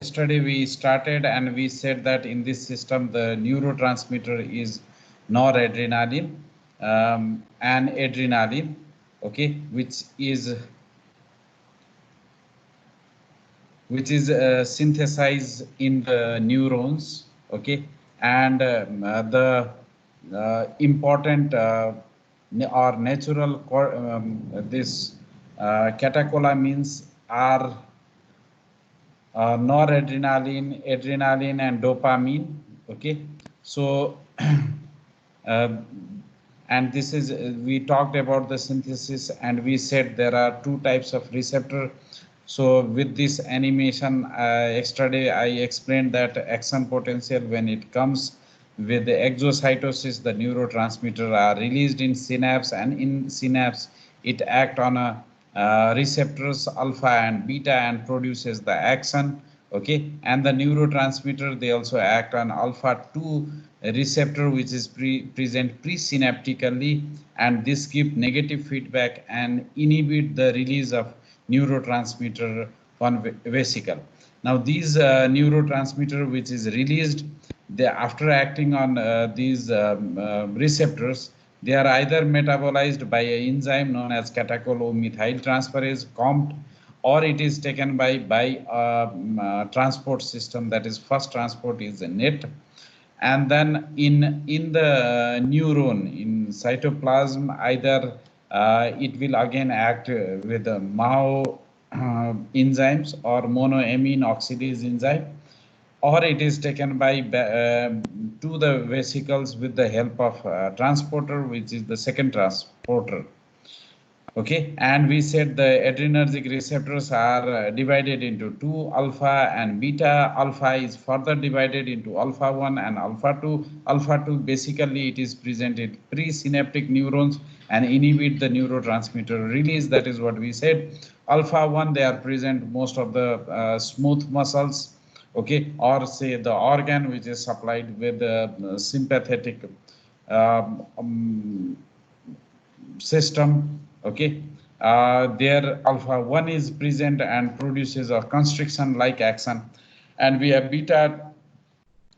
Yesterday we started and we said that in this system the neurotransmitter is noradrenaline and adrenaline, okay, which is synthesized in the neurons, okay, and the important or natural this catecholamines are noradrenaline, adrenaline, and dopamine. Okay, so uh, and this is we talked about the synthesis, and we said there are two types of receptor. So with this animation, yesterday I explained that action potential, when it comes with the exocytosis, the neurotransmitter are released in synapse, and in synapse it act on a receptors alpha and beta and produces the action. Okay, and the neurotransmitter, they also act on alpha 2 receptor, which is present presynaptically, and this give negative feedback and inhibit the release of neurotransmitter one vesicle. Now these neurotransmitter which is released, they after acting on these receptors, they are either metabolized by an enzyme known as catecholomethyltransferase COMT, or it is taken by transport system, that is first transport is a net, and then in the neuron in cytoplasm, either it will again act with the MAO enzymes or monoamine oxidase enzyme, or it is taken by to the vesicles with the help of transporter, which is the second transporter. Okay, and we said the adrenergic receptors are divided into two, alpha and beta. Alpha is further divided into alpha 1 and alpha 2. Alpha 2 basically it is present in presynaptic neurons and inhibit the neurotransmitter release. That is what we said. Alpha 1, they are present most of the smooth muscles, okay, or say the organ which is supplied with the sympathetic system. Okay, there alpha 1 is present and produces a constriction like action, and we have beta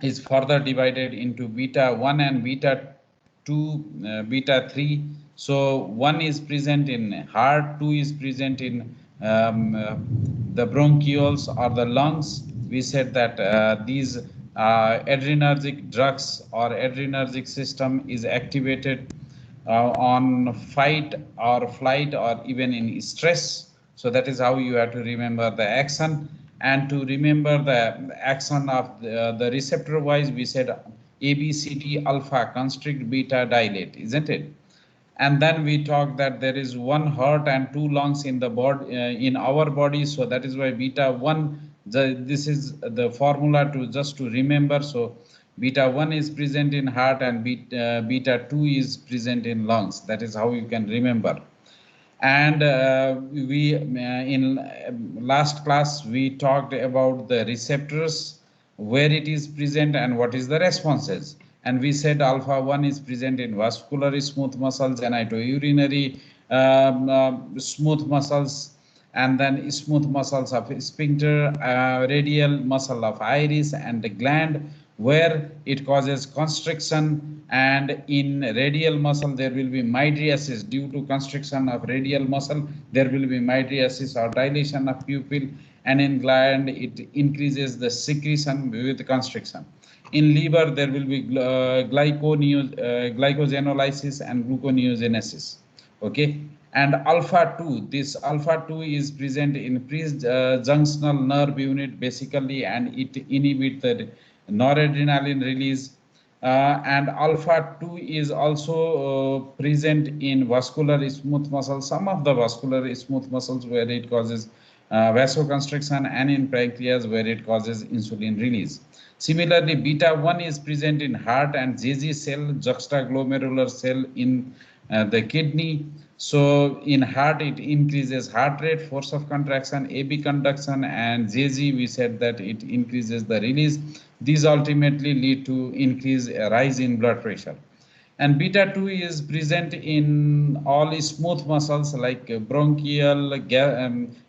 is further divided into beta 1 and beta 2, beta 3. So 1 is present in heart, 2 is present in the bronchioles or the lungs. We said that these adrenergic drugs or adrenergic system is activated on fight or flight or even in stress. So that is how you have to remember the action. And to remember the action of the receptor wise, we said ABCD, alpha constrict, beta dilate, isn't it? And then we talked that there is one heart and two lungs in the body, in our body. So that is why beta 1, this is the formula to just to remember. So beta 1 is present in heart and beta 2 is present in lungs. That is how you can remember. And we in last class we talked about the receptors, where it is present and what is the responses. And we said alpha 1 is present in vascular smooth muscles, genitourinary smooth muscles, and then smooth muscles of sphincter, radial muscle of iris, and the gland, where it causes constriction. And in radial muscle there will be mydriasis due to constriction of radial muscle. There will be mydriasis or dilation of pupil, and in gland it increases the secretion with constriction. In liver there will be glycogenolysis and gluconeogenesis. Okay, and alpha 2, this alpha 2 is present in pre-junctional nerve unit basically, and it inhibits the noradrenaline release. And alpha 2 is also present in vascular smooth muscles, some of the vascular smooth muscles where it causes vasoconstriction, and in pancreas where it causes insulin release. Similarly, beta 1 is present in heart and JG cell, juxtaglomerular cell, in the kidney. So in heart it increases heart rate, force of contraction, AB conduction, and JG we said that it increases the release. These ultimately lead to increase rise in blood pressure. And beta 2 is present in all smooth muscles like bronchial,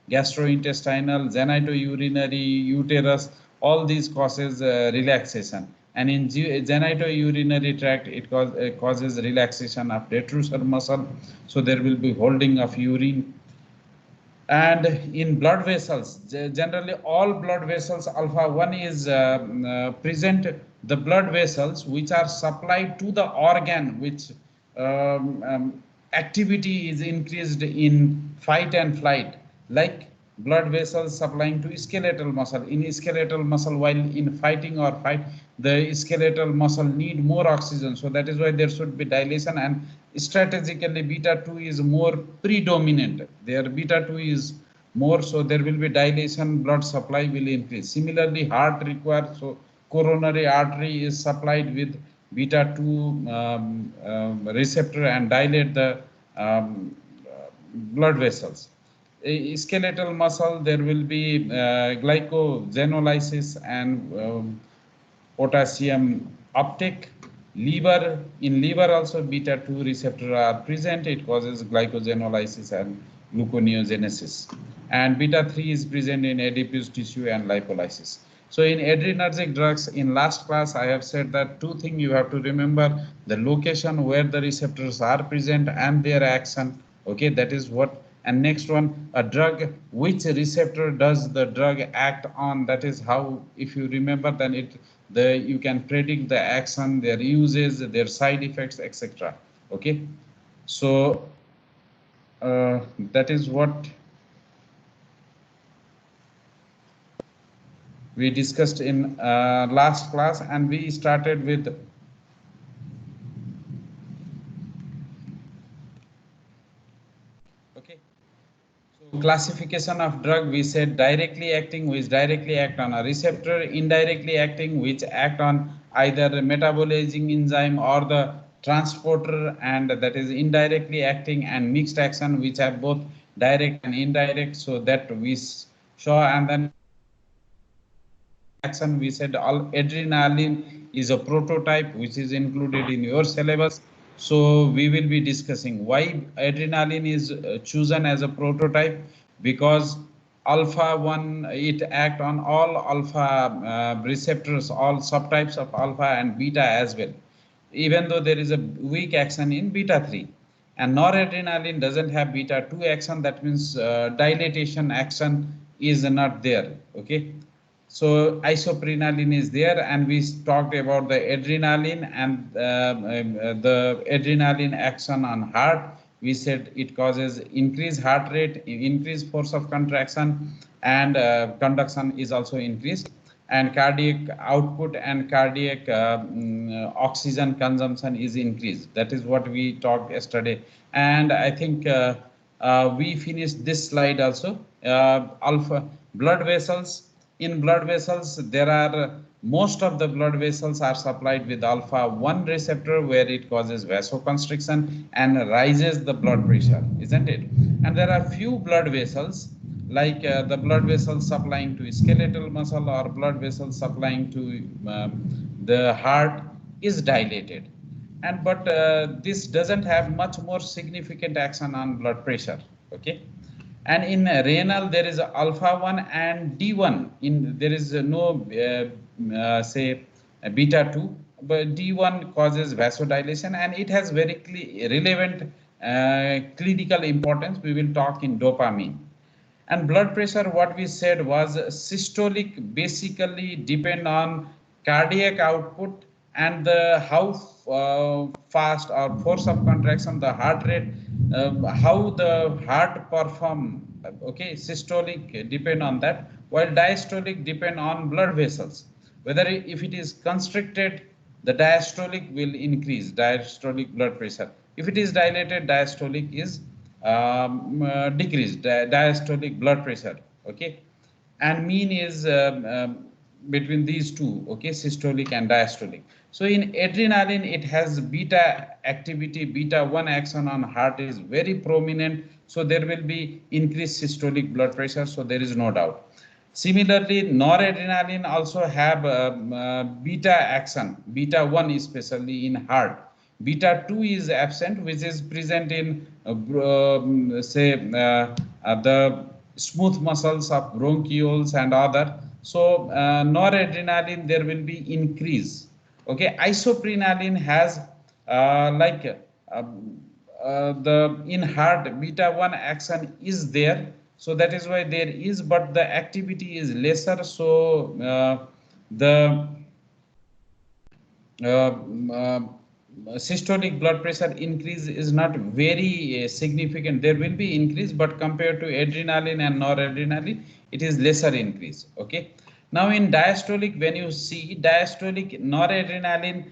gastrointestinal, genitourinary, uterus. All these causes relaxation. And in genitourinary tract, it causes relaxation of detrusor muscle. So there will be holding of urine. And in blood vessels, generally all blood vessels, alpha 1 is present, the blood vessels which are supplied to the organ which activity is increased in fight and flight, like blood vessels supplying to skeletal muscle. In skeletal muscle, while in fighting or fight, the skeletal muscle need more oxygen, so that is why there should be dilation, and strategically beta 2 is more predominant. Their beta 2 is more, so there will be dilation, blood supply will increase. Similarly, heart requires, so coronary artery is supplied with beta 2 receptor and dilate the blood vessels. Skeletal muscle, there will be glycogenolysis and potassium uptake. Liver, in liver also beta 2 receptor are present. It causes glycogenolysis and gluconeogenesis. And beta 3 is present in adipose tissue and lipolysis. So in adrenergic drugs, in last class, I have said that two things you have to remember: the location where the receptors are present and their action. Okay, that is what. And next one, a drug, which receptor does the drug act on? That is how, if you remember, then you can predict the action, their uses, their side effects, etc. Okay, so that is what we discussed in last class, and we started with classification of drug. We said directly acting, which directly act on a receptor; indirectly acting, which act on either metabolizing enzyme or the transporter, and that is indirectly acting; and mixed action, which have both direct and indirect. So that we saw. And then action, we said all adrenaline is a prototype which is included in your syllabus. So we will be discussing why adrenaline is chosen as a prototype, because alpha 1, it act on all alpha receptors, all subtypes of alpha and beta as well, even though there is a weak action in beta 3. And noradrenaline doesn't have beta 2 action, that means dilatation action is not there. Okay, so isoprenaline is there, and we talked about the adrenaline and the adrenaline action on heart. We said it causes increased heart rate, increased force of contraction, and conduction is also increased, and cardiac output and cardiac oxygen consumption is increased. That is what we talked yesterday. And I think we finished this slide also. Alpha blood vessels. In blood vessels, there are most of the blood vessels are supplied with alpha 1 receptor, where it causes vasoconstriction and raises the blood pressure, isn't it? And there are few blood vessels, like the blood vessels supplying to skeletal muscle or blood vessels supplying to the heart is dilated. And but this doesn't have much more significant action on blood pressure. Okay. And in renal, there is alpha 1 and D1. There is no say beta 2, but D1 causes vasodilation, and it has very relevant clinical importance. We will talk in dopamine. And blood pressure, what we said was systolic basically depend on cardiac output and the how fast or force of contraction, the heart rate, how the heart perform. Okay, systolic depend on that, while diastolic depend on blood vessels. Whether if it is constricted, the diastolic will increase, diastolic blood pressure. If it is dilated, diastolic is decreased, diastolic blood pressure. Okay, and mean is between these two. Okay, systolic and diastolic. So in adrenaline, it has beta activity, beta 1 action on heart is very prominent. So there will be increased systolic blood pressure. So there is no doubt. Similarly, noradrenaline also have beta action, beta 1 especially in heart, beta 2 is absent, which is present in the smooth muscles of bronchioles and other. So noradrenaline, there will be increase. Okay, isoprenaline has the in heart beta 1 action is there, so that is why there is, but the activity is lesser. So the systolic blood pressure increase is not very significant. There will be increase, but compared to adrenaline and noradrenaline, it is lesser increase. Okay. Now in diastolic, when you see diastolic, noradrenaline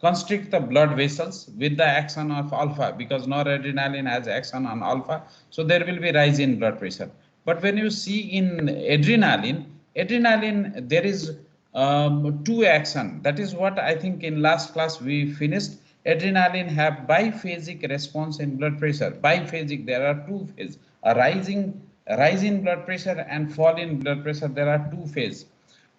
constrict the blood vessels with the action of alpha, because noradrenaline has action on alpha, so there will be rise in blood pressure. But when you see in adrenaline, there is two action. That is what I think in last class we finished. Adrenaline have biphasic response in blood pressure. Biphasic, there are two phases: a rise in blood pressure and fall in blood pressure. There are two phases.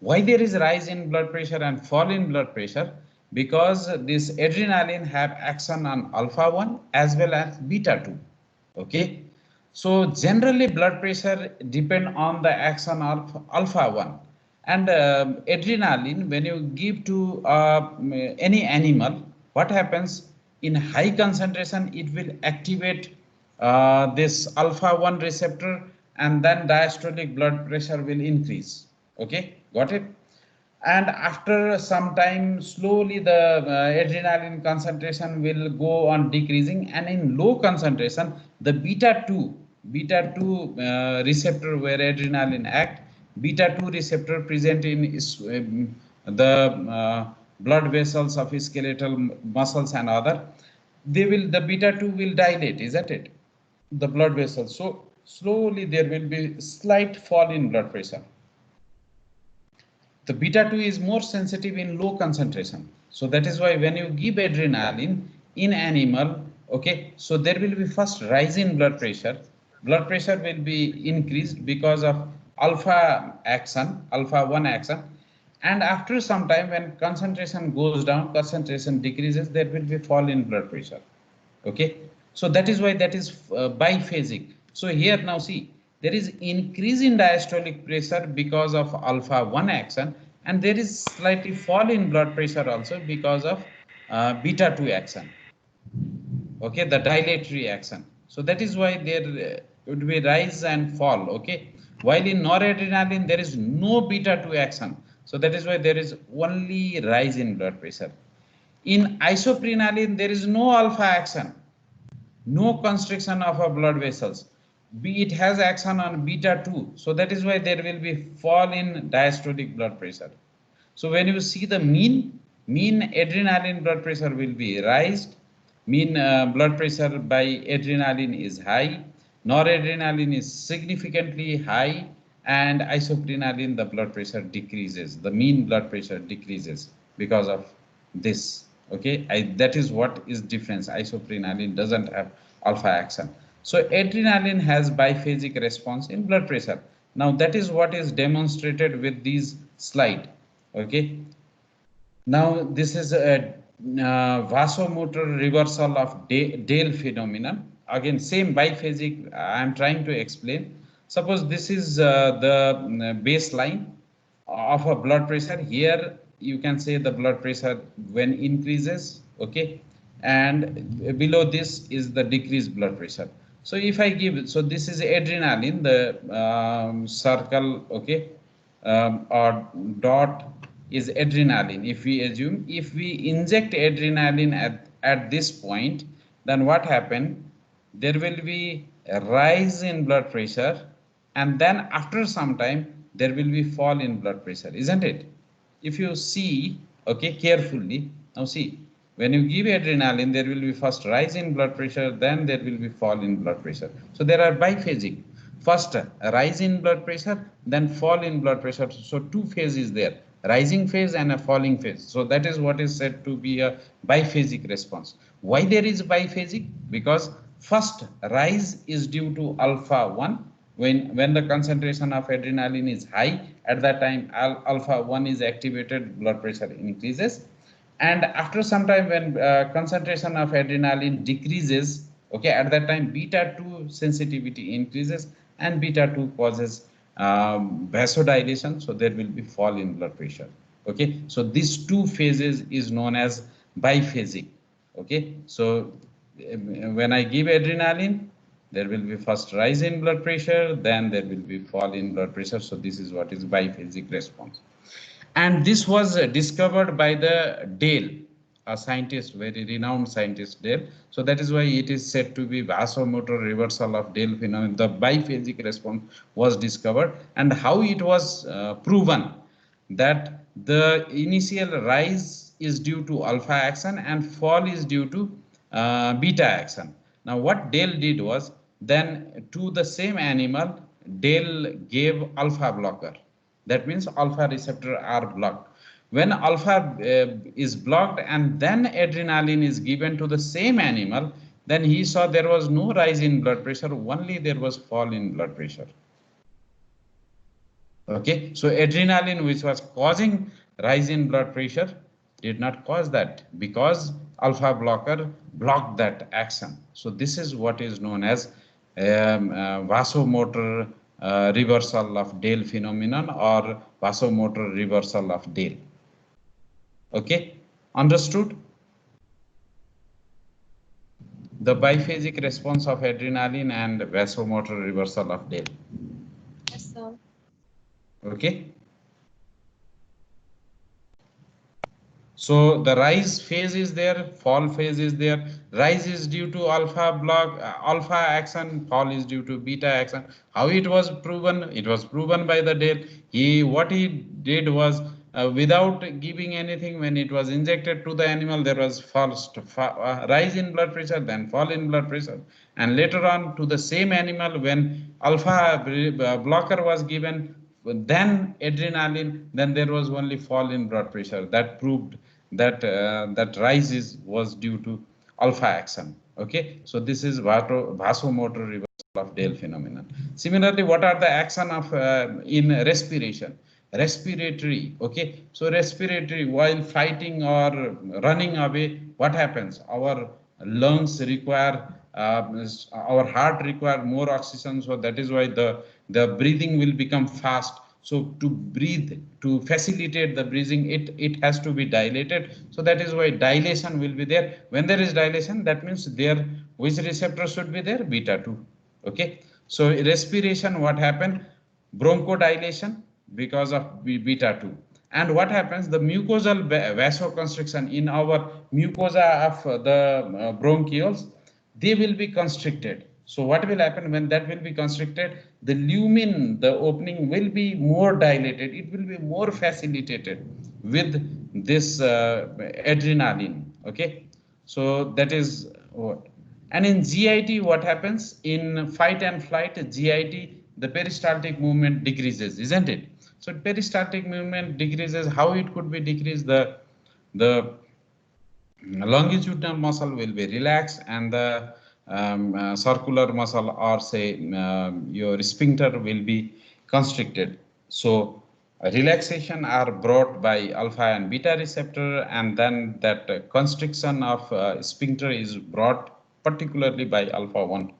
Why there is rise in blood pressure and fall in blood pressure? Because this adrenaline have action on alpha 1 as well as beta 2. Okay. So generally blood pressure depend on the action of alpha 1. And adrenaline, when you give to any animal, what happens in high concentration, it will activate this alpha 1 receptor, and then diastolic blood pressure will increase. Okay, got it? And after some time, slowly the adrenaline concentration will go on decreasing, and in low concentration, the beta 2 receptor where adrenaline act, beta 2 receptor present in the blood vessels of skeletal muscles and other, the beta 2 will dilate, isn't it, the blood vessels. So slowly there will be slight fall in blood pressure. The beta 2 is more sensitive in low concentration. So that is why when you give adrenaline in animal, okay, so there will be first rise in blood pressure. Blood pressure will be increased because of alpha 1 action. And after some time, when concentration goes down, concentration decreases, there will be fall in blood pressure. Okay, so that is why that is biphasic. So here now see, there is increase in diastolic pressure because of alpha 1 action, and there is slightly fall in blood pressure also because of beta 2 action. Okay, the dilatory action. So that is why there would be rise and fall. Okay, while in noradrenaline there is no beta 2 action, so that is why there is only rise in blood pressure. In isoprenaline there is no alpha action, no constriction of our blood vessels. It has action on beta 2, so that is why there will be fall in diastolic blood pressure. So when you see the mean adrenaline blood pressure will be raised, mean blood pressure by adrenaline is high, noradrenaline is significantly high, and isoprenaline the blood pressure decreases, the mean blood pressure decreases because of this. Okay, that is what is difference. Isoprenaline doesn't have alpha action. So adrenaline has biphasic response in blood pressure. Now that is what is demonstrated with these slide. Okay. Now this is a vasomotor reversal of Dale phenomenon. Again, same biphasic. I am trying to explain. Suppose this is the baseline of a blood pressure. Here you can say the blood pressure when increases, okay, and below this is the decreased blood pressure. So if I give, so this is adrenaline, the circle, okay, or dot is adrenaline. If we assume, if we inject adrenaline at this point, then what happened? There will be a rise in blood pressure, and then after some time there will be fall in blood pressure, isn't it? If you see, okay, carefully, now see, when you give adrenaline, there will be first rise in blood pressure, then there will be fall in blood pressure. So there are biphasic. First a rise in blood pressure, then fall in blood pressure. So two phases there, rising phase and a falling phase. So that is what is said to be a biphasic response. Why there is biphasic? Because first rise is due to alpha 1. When the concentration of adrenaline is high, at that time alpha 1 is activated, blood pressure increases. And after some time, when concentration of adrenaline decreases, okay, at that time beta 2 sensitivity increases, and beta 2 causes vasodilation, so there will be fall in blood pressure. Okay, so these two phases is known as biphasic. Okay, so when I give adrenaline, there will be first rise in blood pressure, then there will be fall in blood pressure. So this is what is biphasic response. And this was discovered by the Dale, a scientist, very renowned scientist, Dale. So that is why it is said to be vasomotor reversal of Dale phenomenon. The biphasic response was discovered, and how it was proven that the initial rise is due to alpha action and fall is due to beta action. Now what Dale did was, then to the same animal, Dale gave alpha blocker. That means alpha receptor are blocked. When alpha is blocked and then adrenaline is given to the same animal, then he saw there was no rise in blood pressure, only there was fall in blood pressure. Okay, so adrenaline, which was causing rise in blood pressure, did not cause that, because alpha blocker blocked that action. So this is what is known as vasomotor reversal of Dale phenomenon, or vasomotor reversal of Dale. Okay, understood? The biphasic response of adrenaline and vasomotor reversal of Dale. Yes, sir. Okay. So the rise phase is there, fall phase is there. Rise is due to alpha action, fall is due to beta action. How it was proven? It was proven by the Dale. What he did was, without giving anything, when it was injected to the animal, there was first rise in blood pressure, then fall in blood pressure, and later on to the same animal, when alpha blocker was given, then adrenaline, then there was only fall in blood pressure. That proved that that rise was due to alpha action. Okay, so this is vasomotor reversal of Dale phenomenon. Similarly, what are the action of in respiration? Respiratory. Okay, so respiratory, while fighting or running away, what happens? Our lungs require our heart require more oxygen, so that is why the breathing will become fast. So to breathe, to facilitate the breathing, it has to be dilated. So that is why dilation will be there. When there is dilation, that means there, which receptor should be there? Beta 2. Okay, so respiration, what happened? Bronchodilation, because of beta 2. And what happens? The mucosal vasoconstriction in our mucosa of the bronchioles, they will be constricted. So what will happen when that will be constricted? The lumen, the opening will be more dilated. It will be more facilitated with this adrenaline. Okay, so that is what. And in GIT, what happens? In fight and flight, GIT, the peristaltic movement decreases, isn't it? So peristaltic movement decreases. How it could be decreased? The longitudinal muscle will be relaxed, and the circular muscle, or say your sphincter, will be constricted. So relaxation are brought by alpha and beta receptor, and then that constriction of sphincter is brought particularly by alpha 1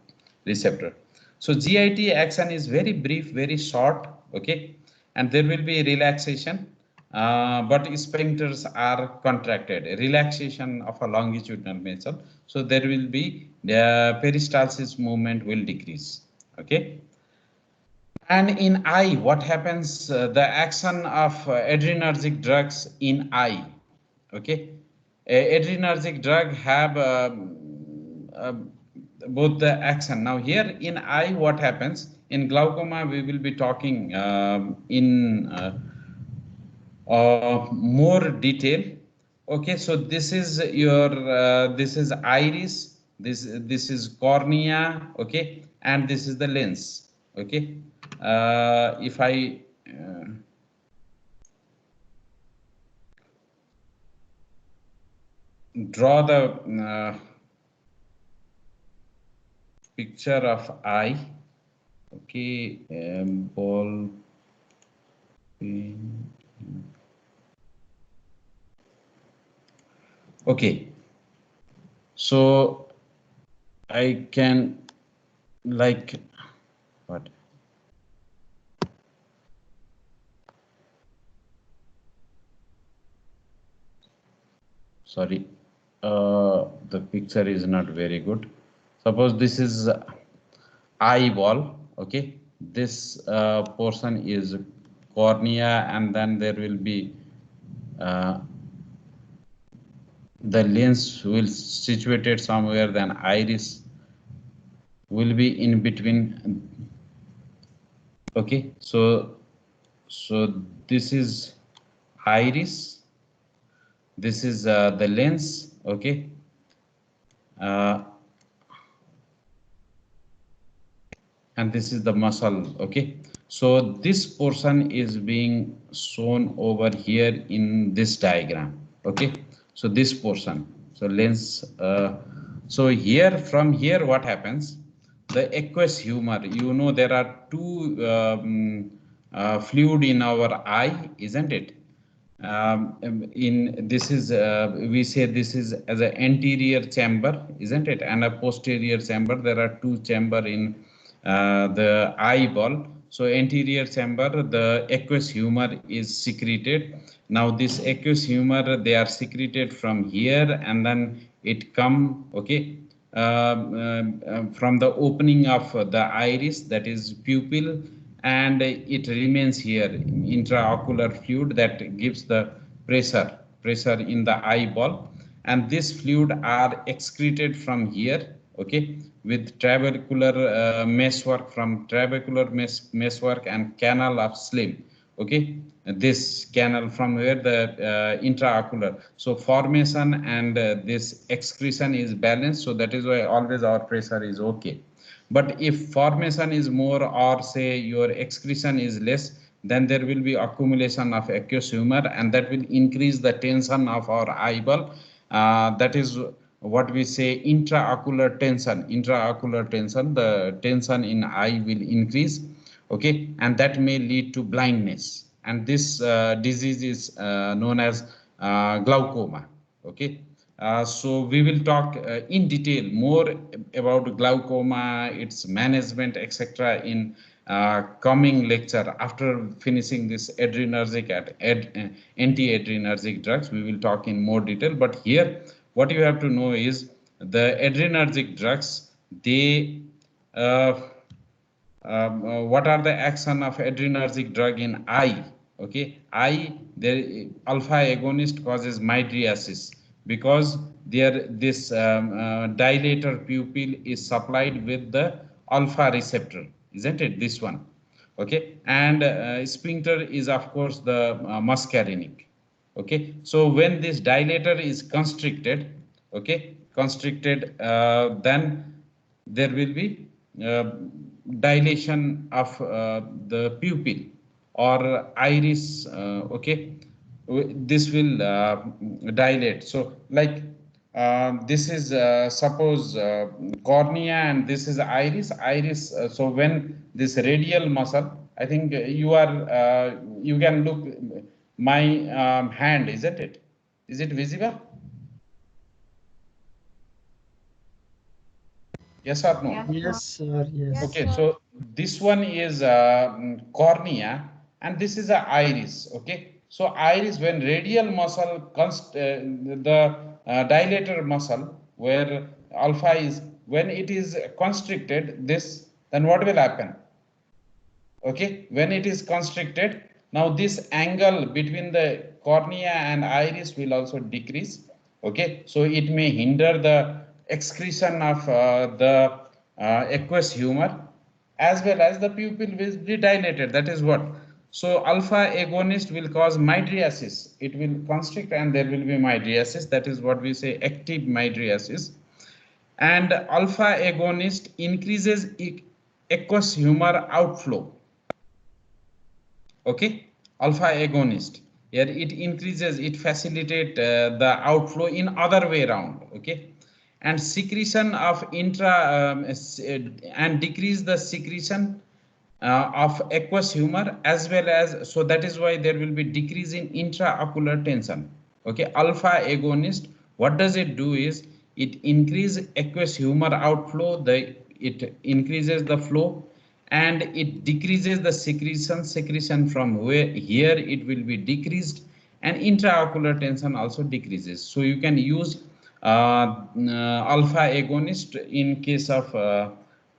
receptor. So GIT action is very brief, very short. Okay, and there will be relaxation, but sphincters are contracted, relaxation of a longitudinal muscle. So there will be the peristalsis movement will decrease. Okay. And in eye, what happens? The action of adrenergic drugs in eye. Okay, adrenergic drug have both the action. Now here in eye, what happens? In glaucoma, we will be talking in more detail. Okay, so this is your this is iris, this is cornea. Okay, and this is the lens. Okay, if I draw the picture of eye. Okay, ball pen. Okay, so I can like what? Sorry, the picture is not very good. Suppose this is eyeball. Okay, this portion is cornea, and then there will be uh, the lens will situated somewhere, then iris will be in between. Okay, so this is iris, this is the lens. Okay, uh, and this is the muscle. Okay, so this portion is being shown over here in this diagram. Okay, so this portion, so lens, so here, from here what happens, the aqueous humor, you know, there are two fluid in our eye, isn't it? In this is we say this is as an anterior chamber, isn't it, and a posterior chamber. There are two chamber in the eyeball. So anterior chamber, the aqueous humor is secreted. Now this aqueous humor, they are secreted from here, and then it come, okay, from the opening of the iris, that is pupil, and it remains here, intraocular fluid that gives the pressure in the eyeball, and this fluid are excreted from here, okay, with trabecular meshwork, from trabecular meshwork and canal of slim. Okay, this canal from where the intraocular, so formation and this excretion is balanced, so that is why always our pressure is okay. But if formation is more, or say your excretion is less, then there will be accumulation of aqueous humor, and that will increase the tension of our eyeball. That is what we say intraocular tension. Intraocular tension, the tension in eye will increase. Okay, and that may lead to blindness. And this disease is known as glaucoma. Okay, so we will talk in detail more about glaucoma, its management, etc. in coming lecture after finishing this adrenergic anti-adrenergic drugs. We will talk in more detail, but here what you have to know is the adrenergic drugs, they what are the action of adrenergic drug in eye? Okay, eye, there alpha agonist causes mydriasis, because there this dilator pupil is supplied with the alpha receptor, isn't it, this one? Okay, and sphincter is of course the muscarinic. Okay, so when this dilator is constricted, okay, constricted, then there will be uh, dilation of the pupil or iris. Okay, this will dilate. So like this is suppose cornea, and this is iris. So when this radial muscle, I think you are you can look my hand, isn't it? Is it visible? Yes or no? Yes, sir. Yes. Okay, so this one is cornea, and this is a iris. Okay, so iris, when radial muscle the dilator muscle where alpha is, when it is constricted, this, then what will happen? Okay, when it is constricted, now this angle between the cornea and iris will also decrease. Okay, so it may hinder the excretion of the aqueous humor, as well as the pupil will be dilated. That is what. So alpha agonist will cause mydriasis. It will constrict and there will be mydriasis. That is what we say active mydriasis. And alpha agonist increases aqueous humor outflow. Okay, alpha agonist, here it increases, it facilitate the outflow in other way around. Okay, and secretion of and decrease the secretion of aqueous humor, as well as, so that is why there will be decrease in intraocular tension. Okay, alpha agonist What does it do is it increases aqueous humor outflow, it increases the flow, and it decreases the secretion from where here it will be decreased, and intraocular tension also decreases. So you can use alpha agonist in case of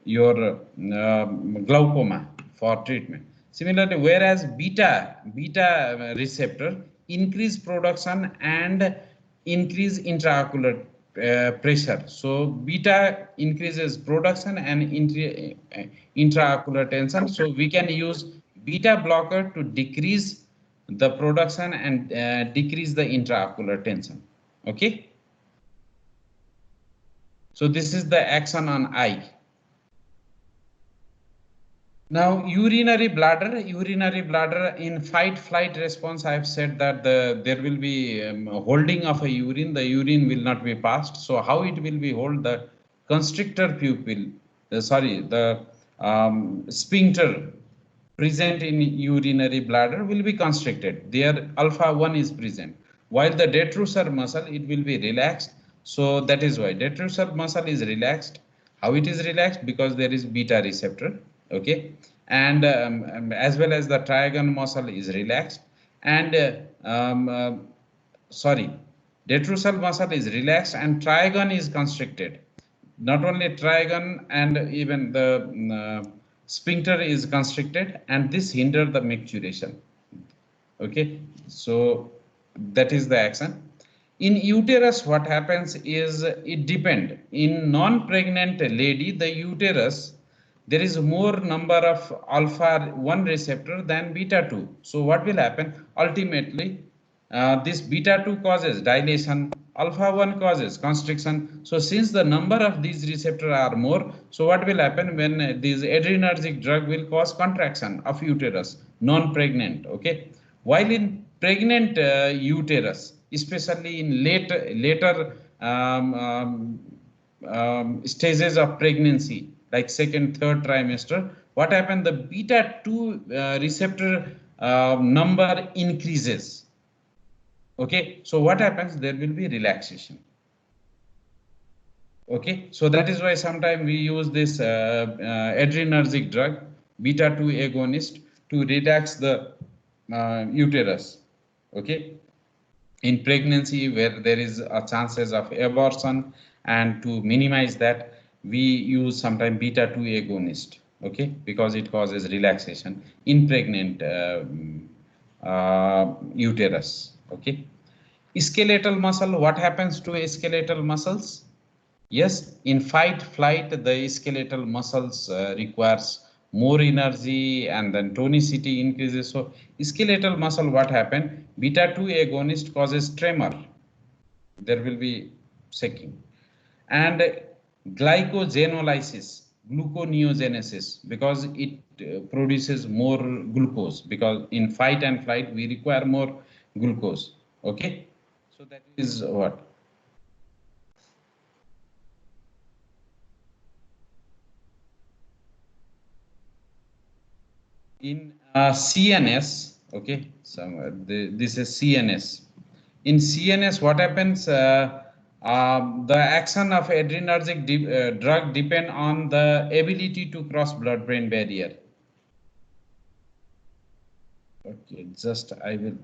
your glaucoma for treatment. Similarly, whereas beta receptor increase production and increase intraocular pressure. So beta increases production and intraocular tension. So we can use beta blocker to decrease the production and decrease the intraocular tension. Okay. So this is the action on eye. Now urinary bladder in fight-flight response, I have said that there will be holding of a urine. The urine will not be passed. So how it will be hold? The constrictor pupil, the sphincter present in urinary bladder will be constricted. There alpha 1 is present. While the detrusor muscle, it will be relaxed. So that is why detrusor muscle is relaxed. How it is relaxed? Because there is beta receptor. Okay, and as well as the trigon muscle is relaxed, and detrusor muscle is relaxed and trigon is constricted. Not only trigon, and even the sphincter is constricted, and this hinders the micturition. Okay, so that is the action. In uterus, what happens is it depends. In non-pregnant lady, the uterus, there is more number of alpha 1 receptor than beta 2. So what will happen? Ultimately, this beta 2 causes dilation, alpha 1 causes constriction. So since the number of these receptors are more, so what will happen when this adrenergic drug will cause contraction of uterus, non-pregnant, okay? While in pregnant uterus, especially in later stages of pregnancy, like second, third trimester, what happened? The beta 2 receptor number increases. Okay, so what happens? There will be relaxation. Okay, so that is why sometimes we use this adrenergic drug, beta 2 agonist, to relax the uterus. Okay, in pregnancy where there is a chances of abortion, and to minimize that, we use sometimes beta 2 agonist. Okay, because it causes relaxation in pregnant uterus. Okay, skeletal muscle, what happens to skeletal muscles? Yes, in fight flight, the skeletal muscles requires more energy, and then tonicity increases. So skeletal muscle, what happened? Beta 2 agonist causes tremor. There will be shaking. And glycogenolysis, gluconeogenesis, because it produces more glucose, because in fight and flight we require more glucose. Okay, so that is what. In CNS, okay, so this is CNS. In CNS, what happens? The action of adrenergic drug depend on the ability to cross blood-brain barrier. Okay, just I will.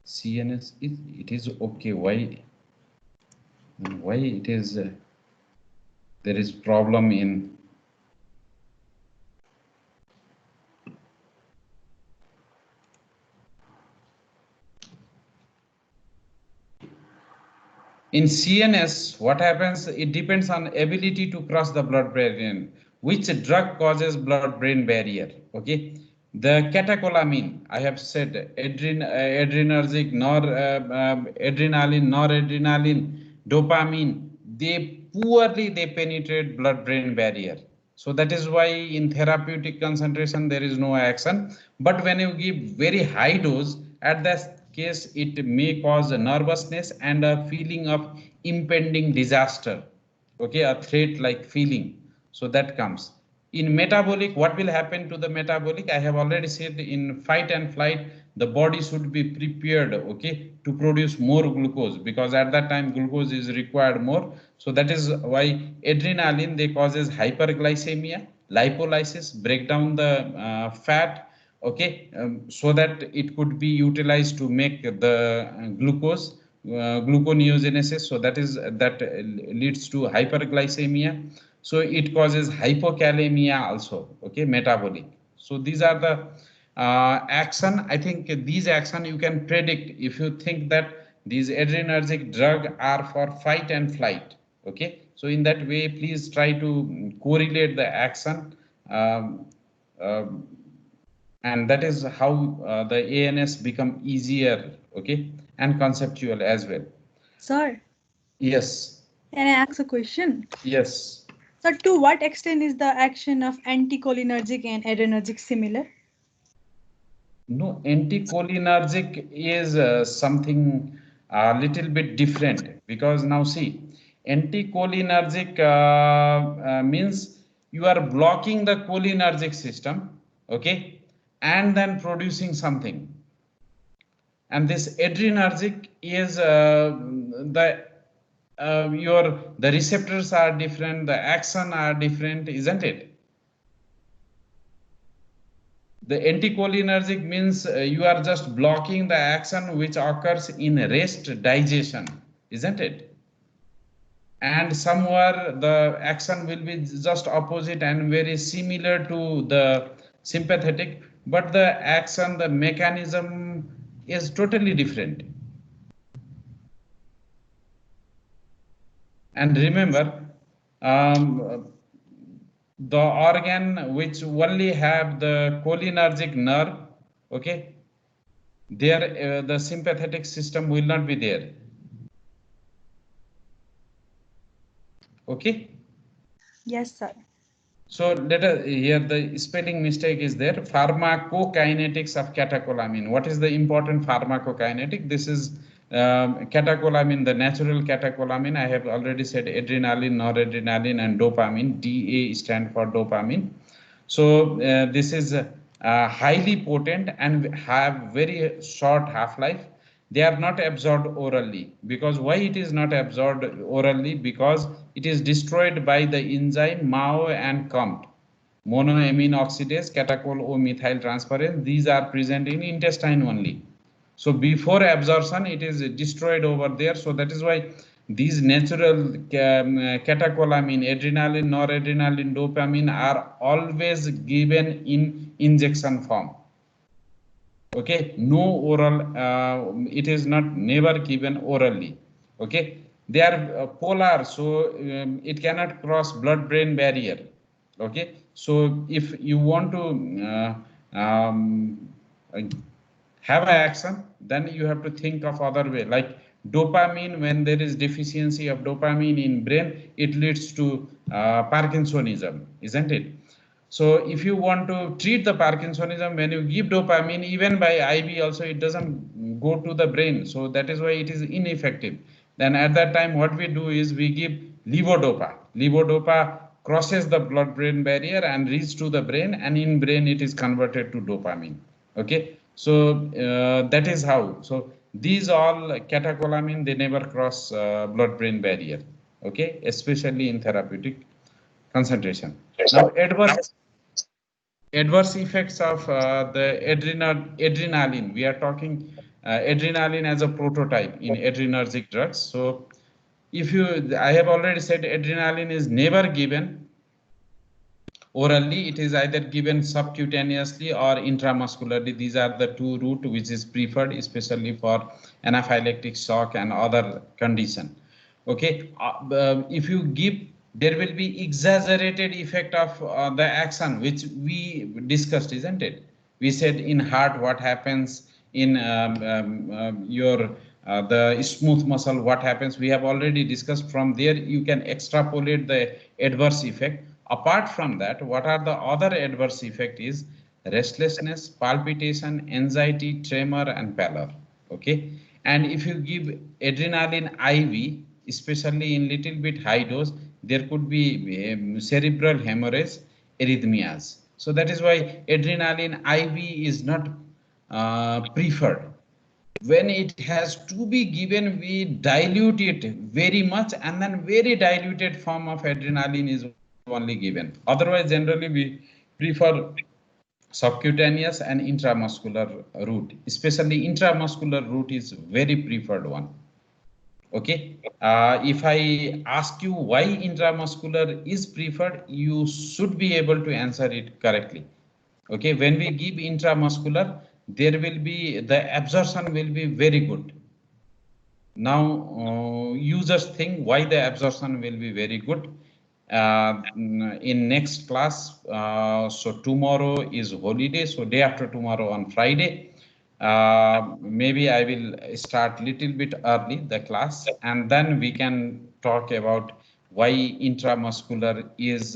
CNS, it is okay. Why it is there is problem in CNS? What happens? It depends on ability to cross the blood-brain. Which drug causes blood-brain barrier? Okay, the catecholamine, I have said, adrenergic, adrenaline, noradrenaline, dopamine, they poorly penetrate blood-brain barrier. So that is why in therapeutic concentration there is no action. But when you give very high dose, at that case it may cause nervousness and a feeling of impending disaster, okay, a threat like feeling. So that comes. In metabolic, what will happen to the metabolic? I have already said in fight and flight, the body should be prepared, okay, to produce more glucose, because at that time glucose is required more. So that is why adrenaline, they causes hyperglycemia, lipolysis, break down the fat, okay, so that it could be utilized to make the glucose, gluconeogenesis. So that leads to hyperglycemia. So it causes hypokalemia also, okay, metabolic. So these are the action. I think these action you can predict if you think that these adrenergic drug are for fight and flight, okay. So in that way, please try to correlate the action, uh, and that is how the ANS become easier, okay, and conceptual as well. Sir. Yes. Can I ask a question? Yes. So to what extent is the action of anticholinergic and adrenergic similar? No, anticholinergic is something a little bit different, because now see, anticholinergic means you are blocking the cholinergic system, okay, and then producing something. And this adrenergic is the receptors are different, the action are different, isn't it? The anticholinergic means you are just blocking the action which occurs in rest digestion, isn't it? And somewhere the action will be just opposite and very similar to the sympathetic, but the action, the mechanism is totally different. And remember, the organ which only have the cholinergic nerve, okay, there the sympathetic system will not be there, okay. Yes, sir. So let us, here the spelling mistake is there. Pharmacokinetics of catecholamine. What is the important pharmacokinetic? This is catecholamine, the natural catecholamine. I have already said adrenaline, noradrenaline, and dopamine. DA stand for dopamine. So this is highly potent and have very short half-life. They are not absorbed orally. Because why it is not absorbed orally? Because it is destroyed by the enzyme MAO and COMT, monoamine oxidase, catechol O methyl transferase. These are present in intestine only. So before absorption, it is destroyed over there. So that is why these natural catecholamine, adrenaline, noradrenaline, dopamine are always given in injection form. Okay, no oral, it is not never given orally. Okay, they are polar, so it cannot cross blood-brain barrier. Okay, so if you want to have an action, then you have to think of other way, like dopamine. When there is deficiency of dopamine in brain, it leads to Parkinsonism, isn't it? So if you want to treat the Parkinsonism, when you give dopamine, even by IV also, it doesn't go to the brain. So that is why it is ineffective. Then at that time, what we do is we give levodopa. Levodopa crosses the blood-brain barrier and reaches to the brain, and in brain it is converted to dopamine. Okay, so that is how. So these all catecholamine, they never cross blood-brain barrier. Okay, especially in therapeutic concentration. Now adverse effects of the adrenaline. We are talking adrenaline as a prototype in adrenergic drugs. So if you, I have already said adrenaline is never given orally. It is either given subcutaneously or intramuscularly. These are the two routes which is preferred, especially for anaphylactic shock and other condition. Okay, if you give, there will be exaggerated effect of the action which we discussed, isn't it? We said in heart what happens, in your the smooth muscle what happens, we have already discussed. From there you can extrapolate the adverse effect. Apart from that, what are the other adverse effect is restlessness, palpitation, anxiety, tremor, and pallor. Okay, and if you give adrenaline IV, especially in little bit high dose, there could be cerebral hemorrhage, arrhythmias. So that is why adrenaline IV is not preferred. When it has to be given, we dilute it very much, and then very diluted form of adrenaline is only given. Otherwise, generally we prefer subcutaneous and intramuscular route. Especially intramuscular route is very preferred one. Okay, if I ask you why intramuscular is preferred, you should be able to answer it correctly. Okay, when we give intramuscular, there will be the absorption will be very good. Now users think why the absorption will be very good. In next class, so tomorrow is holiday, so day after tomorrow on Friday, maybe I will start little bit early the class, and then we can talk about why intramuscular is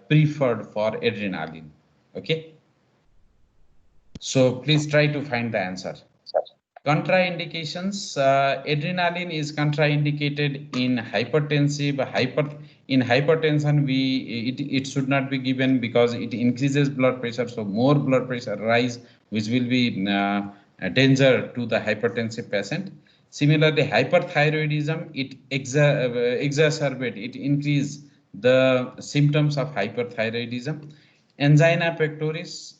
preferred for adrenaline. Okay, so please try to find the answer. Contraindications, adrenaline is contraindicated in hypertensive. In hypertension, it should not be given because it increases blood pressure. So more blood pressure rise, which will be a danger to the hypertensive patient. Similarly, hyperthyroidism, it exacerbate, it increase the symptoms of hyperthyroidism. Angina pectoris,